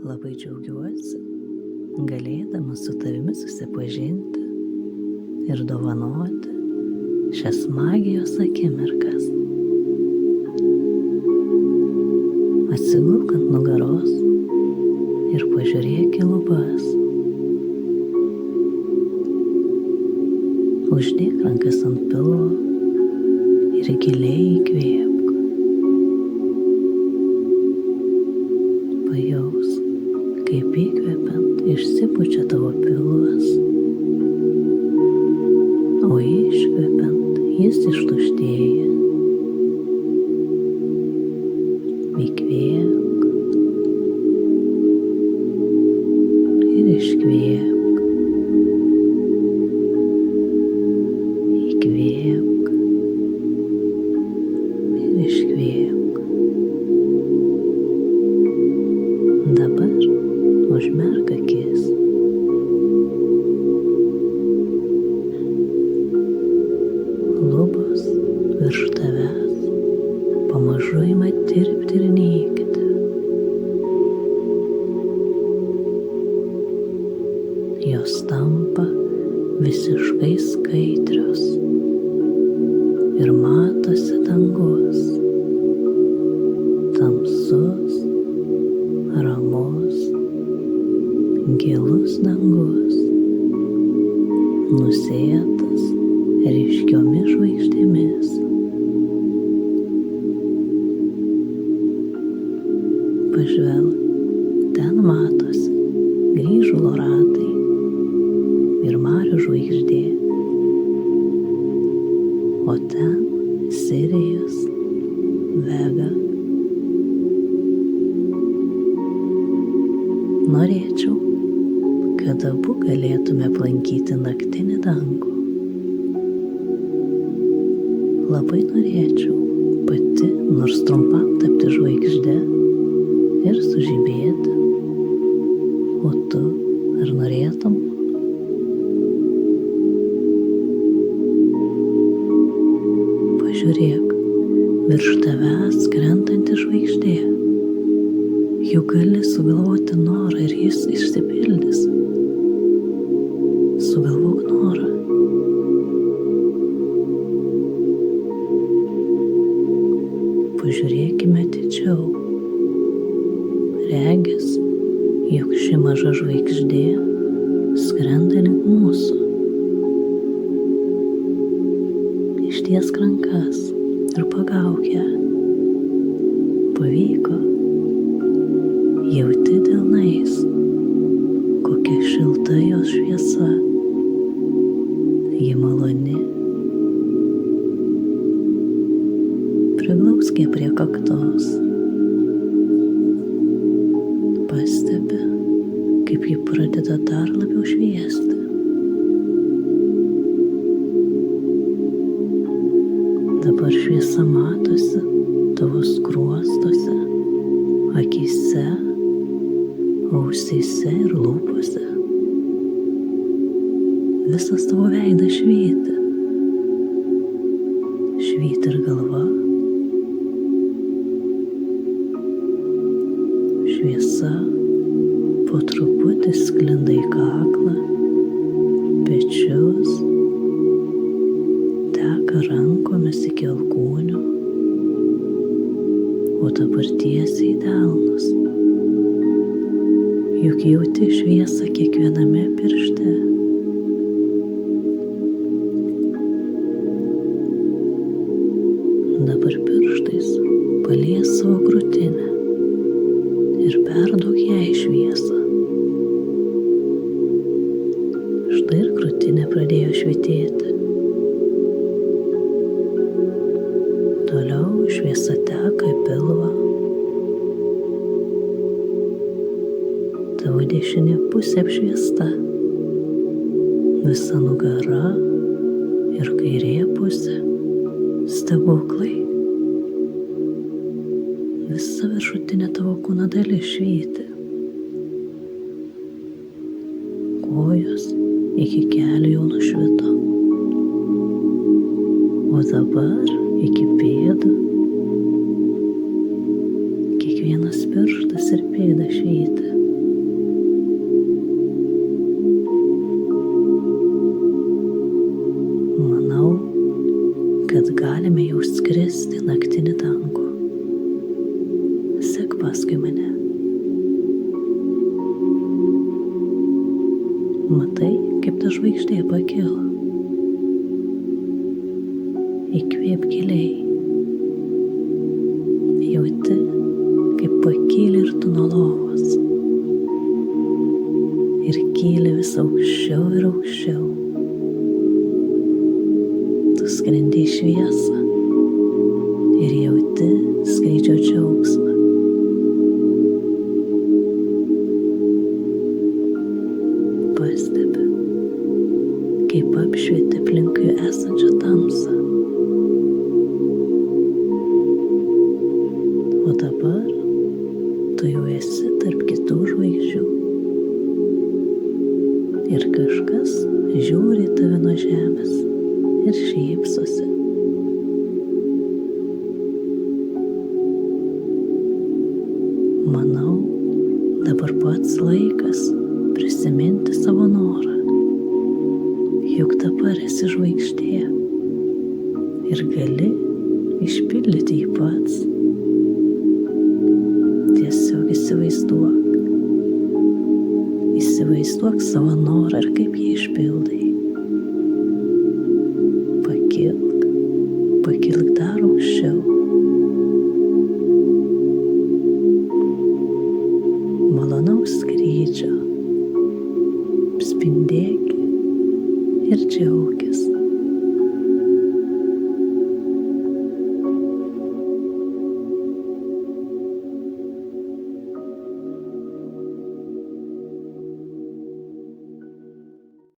Labai džiaugiuosi, galėdama su tavimi susipažinti ir dovanoti šias magijos akimirkas. Atsigulk ant nugaros ir pažiūrėk į lubas. Uždėk rankas ant pilvo ir giliai įkvėpk. Pajaus, kaip įkvepiant išsipučia tavo pilvas, o iškvepiant jis ištuštėja. Įkvėpk ir iškvėpk. Įkvėpk ir iškvėpk. Dabar užmerk akis. Lubos virš tavęs pamažu ima tirpti ir nykti. Jos tampa visiškai skaidrios ir matosi dangus, tamsus, ramus, gilus dangus, nusėtas ryškiomis žvaigždėmis. Pažvelk, ten matosi grįžulo ratai ir Marių žvaigždė, o ten Sirijus, Vega. Norėčiau, kad abu galėtume aplankyti naktinį dangų. Labai norėčiau pati nors trumpam tapti žvaigžde ir sužibėti. O tu ar norėtum? Pažiūrėk, virš tavęs krentanti žvaigždė. Juk gali sugalvoti norą ir jis išsipildys. Sugalvok norą. Pažiūrėkime atidžiau. Regis, jog ši maža žvaigždė skrenda link mūsų. Ištiesk rankas ir pagauk ją. Pavyko. Jauti delnais, kokia šilta jos šviesa. Ji maloni. Priglausk ją prie kaktos. Pastebi, kaip ji pradeda dar labiau šviesti. Dabar šviesa matosi tavo skruostuose, akyse, ausyse ir lūpose. Visas tavo veidas švyti. Švyti ir galva. Šviesa po truputį sklinda į kaklą, pečius, teka rankomis iki alkūnių, o dabar tiesiai į delnus. Juk jauti šviesą kiekviename piršte. Dabar pirštais palies savo krūtinę ir perduok jai šviesą. Štai ir krūtinė pradėjo švytėti. Toliau šviesa teka į pilvą. Tavo dešinė pusė apšviesta, visa nugara ir kairė pusė stebuklai. Visa viršutinė tavo kūno dalis švyti. Kojos iki kelių jau nušvito, o dabar iki pėdų. Kiekvienas pirštas ir pėda švyti. paskui mane. Matai, kaip ta žvaigždė pakilo. Įkvėp giliai. Jauti, kaip pakyli ir tu nuo lovos. Ir kyli vis aukščiau ir aukščiau. Tu skrendi į šviesą ir jauti skrydžio džiaugsmą. Pastebi, kaip apšvieti aplinkui esančią tamsą. O dabar tu jau esi tarp kitų žvaigždžių. Ir kažkas žiūri tave nuo žemės ir šypsosi. Manau, dabar pats laikas prisiminti savo norą. Juk dabar esi žvaigždė ir gali išpildyti jį pats. Tiesiog įsivaizduok savo norą ir kaip jį išpildai. Pakilk dar aukščiau. Malonaus skrydžio, spindėk ir džiauk.